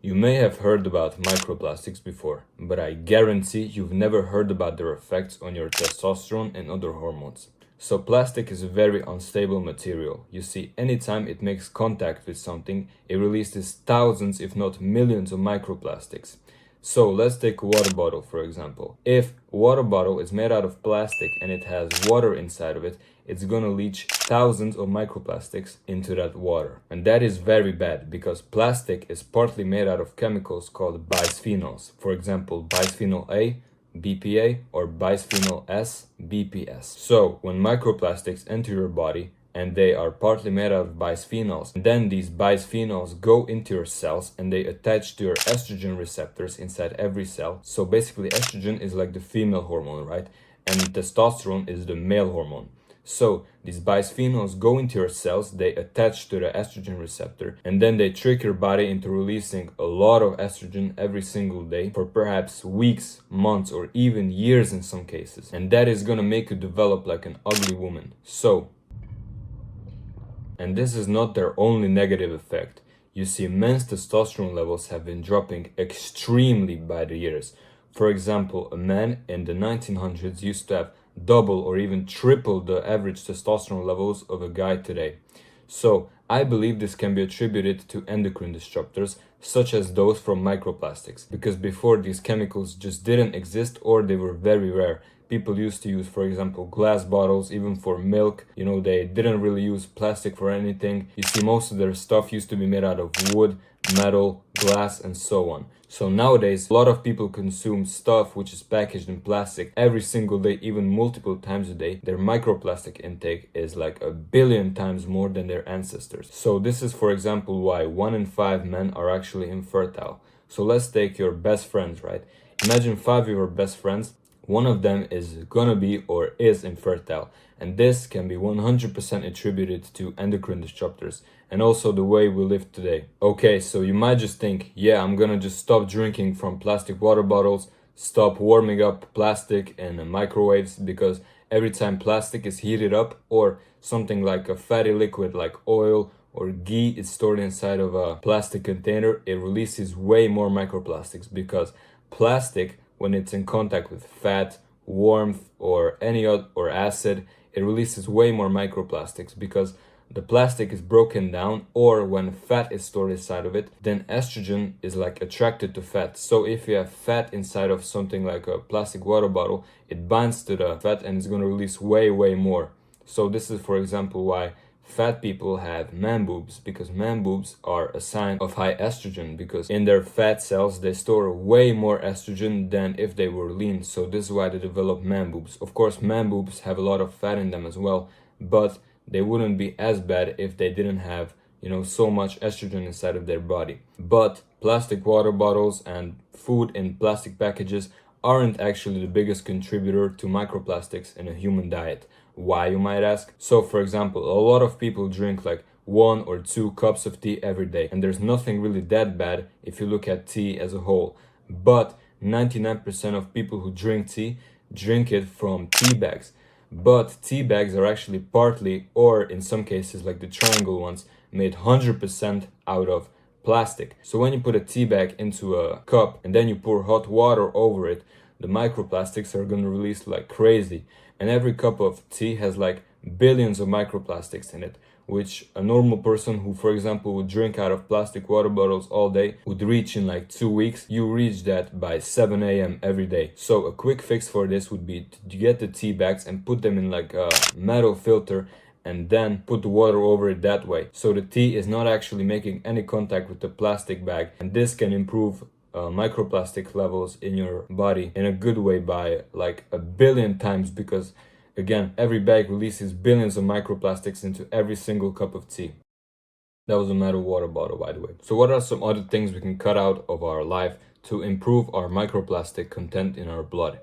You may have heard about microplastics before, but I guarantee you've never heard about their effects on your testosterone and other hormones. So plastic is a very unstable material. You see, anytime it makes contact with something, it releases thousands if not millions of microplastics. So let's take a water bottle for example. If a water bottle is made out of plastic and it has water inside of it, it's gonna leach thousands of microplastics into that water. And that is very bad because plastic is partly made out of chemicals called bisphenols. For example, bisphenol A, BPA, or bisphenol S, BPS. So when microplastics enter your body, and they are partly made out of bisphenols. And then these bisphenols go into your cells and they attach to your estrogen receptors inside every cell. So basically estrogen is like the female hormone, right? And testosterone is the male hormone. So these bisphenols go into your cells, they attach to the estrogen receptor, and then they trick your body into releasing a lot of estrogen every single day for perhaps weeks, months, or even years in some cases. And that is gonna make you develop like an ugly woman. And this is not their only negative effect. You see, men's testosterone levels have been dropping extremely by the years. For example, a man in the 1900s used to have double or even triple the average testosterone levels of a guy today. So, I believe this can be attributed to endocrine disruptors, such as those from microplastics, because before these chemicals just didn't exist or they were very rare. People used to use, for example, glass bottles, even for milk. You know, they didn't really use plastic for anything. You see, most of their stuff used to be made out of wood, metal, glass, and so on. So nowadays, a lot of people consume stuff which is packaged in plastic every single day, even multiple times a day. Their microplastic intake is like 1,000,000,000 times more than their ancestors. So this is, for example, why 1 in 5 men are actually infertile. So let's take your best friends, right? Imagine 5 of your best friends. One of them is gonna be or is infertile, and this can be 100% attributed to endocrine disruptors and also the way we live today. Okay, so you might just think, yeah, I'm gonna just stop drinking from plastic water bottles, stop warming up plastic in microwaves, because every time plastic is heated up or something like a fatty liquid like oil or ghee is stored inside of a plastic container, it releases way more microplastics, because plastic, when it's in contact with fat, warmth, or any other or acid, it releases way more microplastics because the plastic is broken down, or when fat is stored inside of it, then estrogen is like attracted to fat. So if you have fat inside of something like a plastic water bottle, it binds to the fat and it's going to release way more. So this is, for example, why fat people have man boobs, because man boobs are a sign of high estrogen, because in their fat cells they store way more estrogen than if they were lean. So this is why they develop man boobs. Of course, man boobs have a lot of fat in them as well, but they wouldn't be as bad if they didn't have, so much estrogen inside of their body. But plastic water bottles and food in plastic packages aren't actually the biggest contributor to microplastics in a human diet. Why, you might ask? So, for example, a lot of people drink like 1 or 2 cups of tea every day, and there's nothing really that bad if you look at tea as a whole. But 99% of people who drink tea drink it from tea bags. But tea bags are actually partly, or in some cases like the triangle ones, made 100% out of plastic. So when you put a tea bag into a cup and then you pour hot water over it, the microplastics are going to release like crazy. And every cup of tea has like billions of microplastics in it, which a normal person who, for example, would drink out of plastic water bottles all day would reach in like 2 weeks. You reach that by 7 a.m. every day. So a quick fix for this would be to get the tea bags and put them in like a metal filter and then put the water over it that way. So the tea is not actually making any contact with the plastic bag, and this can improve microplastic levels in your body in a good way by like 1,000,000,000 times, because again, every bag releases billions of microplastics into every single cup of tea. That was a metal water bottle, by the way. So what are some other things we can cut out of our life to improve our microplastic content in our blood?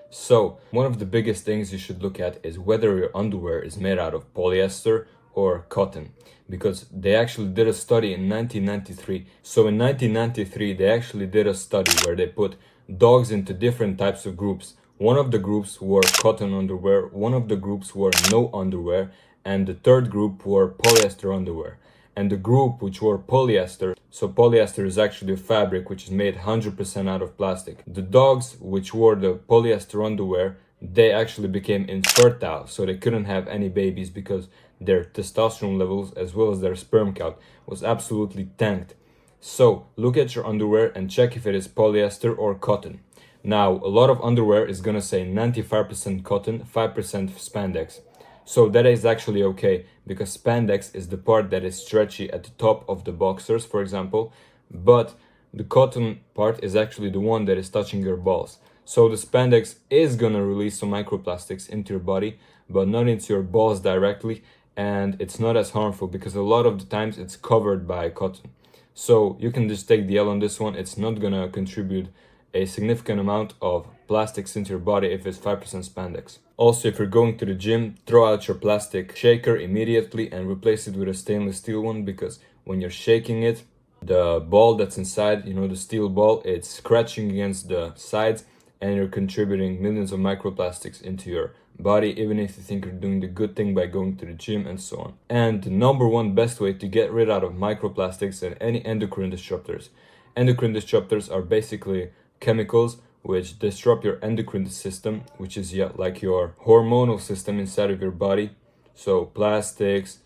So one of the biggest things you should look at is whether your underwear is made out of polyester or cotton, because they actually did a study in 1993. So in 1993, they actually did a study where they put dogs into different types of groups. One of the groups wore cotton underwear, one of the groups wore no underwear, and the third group wore polyester underwear. And the group which wore polyester, So polyester is actually a fabric which is made 100% out of plastic. The dogs which wore the polyester underwear, they actually became infertile, so they couldn't have any babies because their testosterone levels as well as their sperm count was absolutely tanked. So look at your underwear and check if it is polyester or cotton. Now, a lot of underwear is gonna say 95% cotton, 5% spandex. So that is actually okay because spandex is the part that is stretchy at the top of the boxers, for example, but the cotton part is actually the one that is touching your balls. So the spandex is gonna release some microplastics into your body, but not into your balls directly, and it's not as harmful because a lot of the times it's covered by cotton. So you can just take the L on this one. It's not gonna contribute a significant amount of plastics into your body if it's 5% spandex. Also, if you're going to the gym, throw out your plastic shaker immediately and replace it with a stainless steel one, because when you're shaking it, the ball that's inside, the steel ball, it's scratching against the sides and you're contributing millions of microplastics into your body, even if you think you're doing the good thing by going to the gym and so on. And the number one best way to get rid out of microplastics and any endocrine disruptors. Endocrine disruptors are basically chemicals which disrupt your endocrine system, which is like your hormonal system inside of your body. So plastics,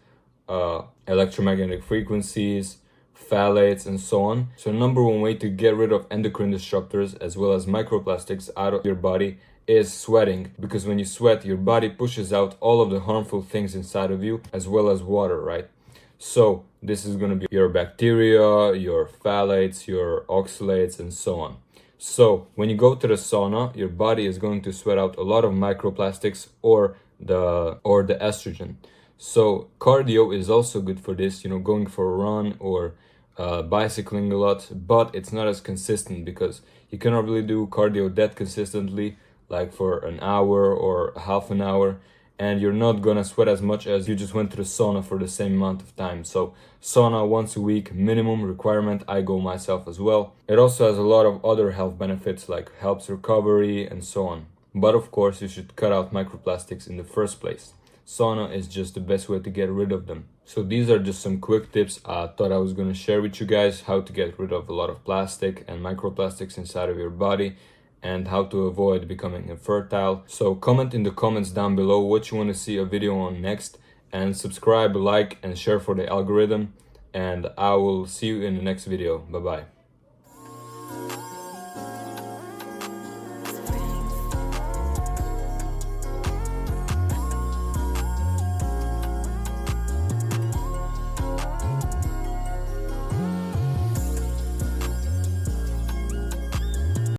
electromagnetic frequencies, phthalates, and so on. So number one way to get rid of endocrine disruptors as well as microplastics out of your body is sweating, because when you sweat, your body pushes out all of the harmful things inside of you as well as water, right? So this is going to be your bacteria, your phthalates, your oxalates, and so on. So when you go to the sauna, your body is going to sweat out a lot of microplastics or the estrogen. So cardio is also good for this, going for a run or bicycling a lot, but it's not as consistent because you cannot really do cardio that consistently, like for an hour or half an hour, and you're not gonna sweat as much as you just went to the sauna for the same amount of time. So sauna once a week minimum requirement. I go myself as well. It also has a lot of other health benefits, like helps recovery and so on. But of course you should cut out microplastics in the first place. Sauna is just the best way to get rid of them. So these are just some quick tips I thought I was going to share with you guys, how to get rid of a lot of plastic and microplastics inside of your body and how to avoid becoming infertile. So comment in the comments down below what you want to see a video on next, and subscribe, like, and share for the algorithm, and I will see you in the next video. Bye bye.